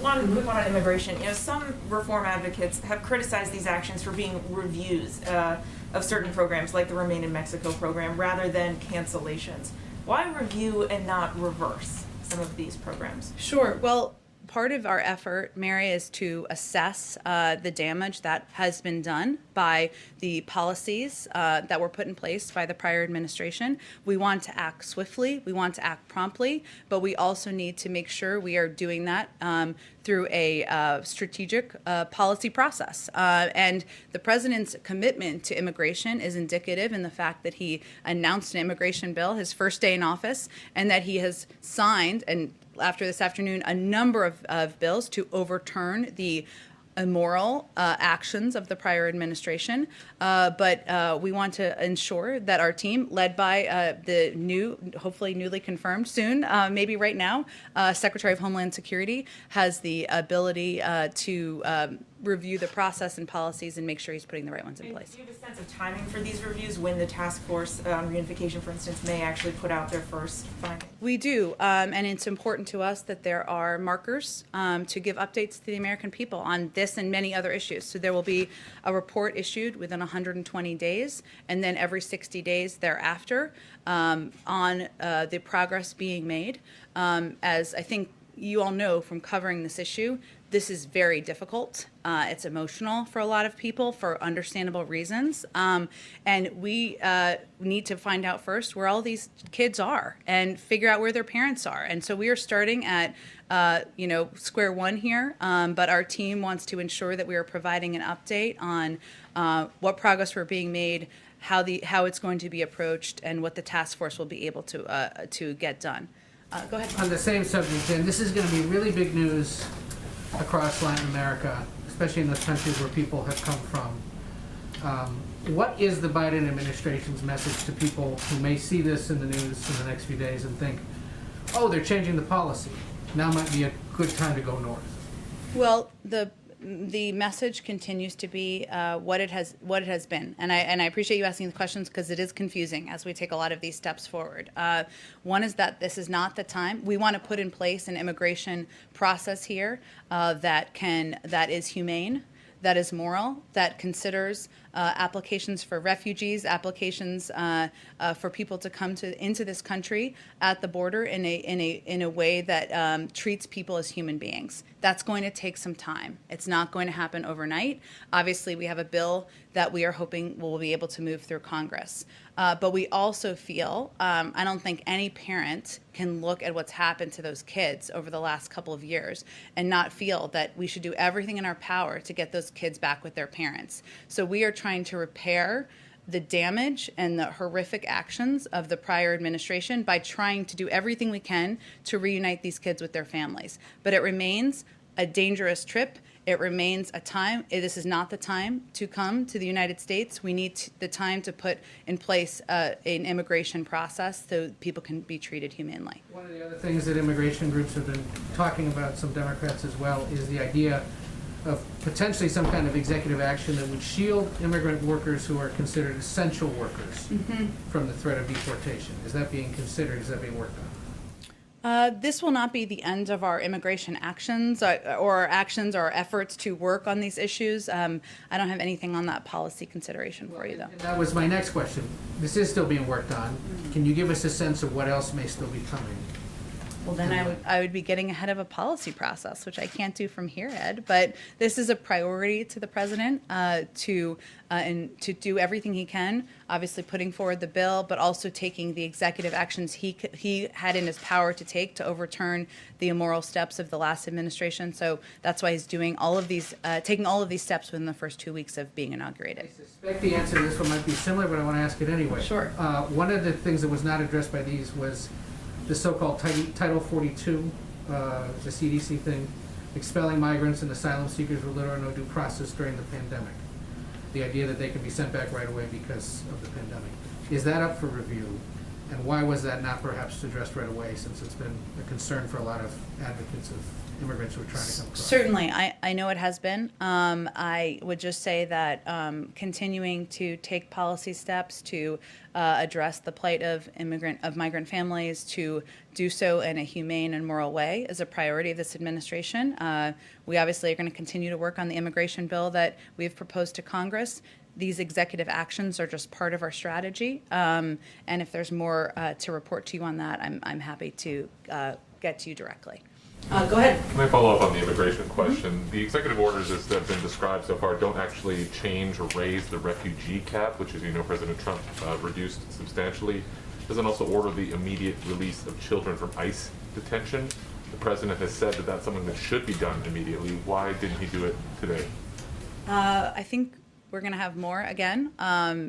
one quick one on immigration. Some reform advocates have criticized these actions for being reviews of certain programs, like the Remain in Mexico program, rather than cancellations. Why review and not reverse some of these programs? Sure. Well, part of our effort, Mary, is to assess the damage that has been done by the policies that were put in place by the prior administration. We want to act swiftly, we want to act promptly, but we also need to make sure we are doing that through a strategic policy process. And the president's commitment to immigration is indicative in the fact that he announced an immigration bill his first day in office, and that he has signed, and after this afternoon, a number of bills to overturn the immoral actions of the prior administration. But we want to ensure that our team, led by the new, hopefully newly confirmed soon, maybe right now, Secretary of Homeland Security, has the ability to review the process and policies and make sure he's putting the right ones in place. Do you have a sense of timing for these reviews, when the task force on reunification, for instance, may actually put out their first findings? We do, and it's important to us that there are markers to give updates to the American people on this and many other issues. So there will be a report issued within 120 days, and then every 60 days thereafter on the progress being made. As I think you all know from covering this issue, this is very difficult. It's emotional for a lot of people for understandable reasons. And we need to find out first where all these kids are and figure out where their parents are. And so we are starting at square one here, but our team wants to ensure that we are providing an update on what progress we're being made, how it's going to be approached, and what the task force will be able to get done. Go ahead. On the same subject, and this is going to be really big news across Latin America, especially in those countries where people have come from. What is the Biden administration's message to people who may see this in the news in the next few days and think, oh, they're changing the policy, now might be a good time to go north? Well, the message continues to be what it has been, and I appreciate you asking the questions, because it is confusing as we take a lot of these steps forward. One is that this is not the time. We want to put in place an immigration process here that is humane, that is moral, that considers applications for refugees, applications for people to come into this country at the border in a way that treats people as human beings. That's going to take some time. It's not going to happen overnight. Obviously, we have a bill that we are hoping will be able to move through Congress. But we also feel, I don't think any parent can look at what's happened to those kids over the last couple of years and not feel that we should do everything in our power to get those kids back with their parents. So we are trying to repair the damage and the horrific actions of the prior administration by trying to do everything we can to reunite these kids with their families. But it remains a dangerous trip. It remains a time. This is not the time to come to the United States. We need the time to put in place an immigration process so people can be treated humanely. One of the other things that immigration groups have been talking about, some Democrats as well, is the idea of potentially some kind of executive action that would shield immigrant workers who are considered essential workers from the threat of deportation. Is that being considered? Is that being worked on? This will not be the end of our immigration actions or efforts to work on these issues. I don't have anything on that policy consideration for you, though. And that was my next question. This is still being worked on. Can you give us a sense of what else may still be coming? Well, then I would be getting ahead of a policy process, which I can't do from here, Ed. But this is a priority to the president to do everything he can, obviously putting forward the bill, but also taking the executive actions he had in his power to take to overturn the immoral steps of the last administration. So that's why he's doing all of these, taking all of these steps within the first 2 weeks of being inaugurated. I suspect the answer to this one might be similar, but I want to ask it anyway. Sure. One of the things that was not addressed by these was the so-called Title 42, the CDC thing, expelling migrants and asylum seekers with little or no due process during the pandemic. The idea that they can be sent back right away because of the pandemic. Is that up for review? And why was that not perhaps addressed right away, since it's been a concern for a lot of advocates of immigrants who are trying to come across? Certainly, I know it has been. I would just say that continuing to take policy steps to address the plight of migrant families, to do so in a humane and moral way, is a priority of this administration. We obviously are going to continue to work on the immigration bill that we've proposed to Congress. These executive actions are just part of our strategy, and if there's more to report to you on that, I'm happy to get to you directly. Go ahead. Can I follow up on the immigration question? The executive orders as have been described so far don't actually change or raise the refugee cap, which, as you know, President Trump reduced substantially. Doesn't also order the immediate release of children from ICE detention. The president has said that that's something that should be done immediately. Why didn't he do it today? I think we're going to have more again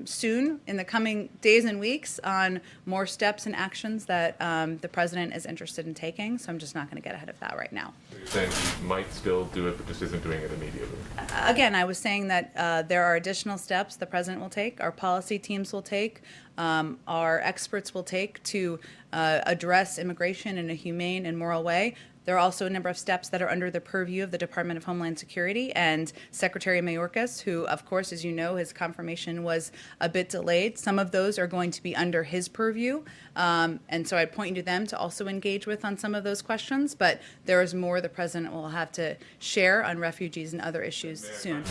soon in the coming days and weeks on more steps and actions that the president is interested in taking. So I'm just not going to get ahead of that right now. So you're saying he might still do it, but just isn't doing it immediately? Again, I was saying that there are additional steps the president will take, our policy teams will take, our experts will take to address immigration in a humane and moral way. There are also a number of steps that are under the purview of the Department of Homeland Security and Secretary Mayorkas, who, of course, as you know, his confirmation was a bit delayed. Some of those are going to be under his purview, and so I'd point you to them to also engage with on some of those questions. But there is more the president will have to share on refugees and other issues soon.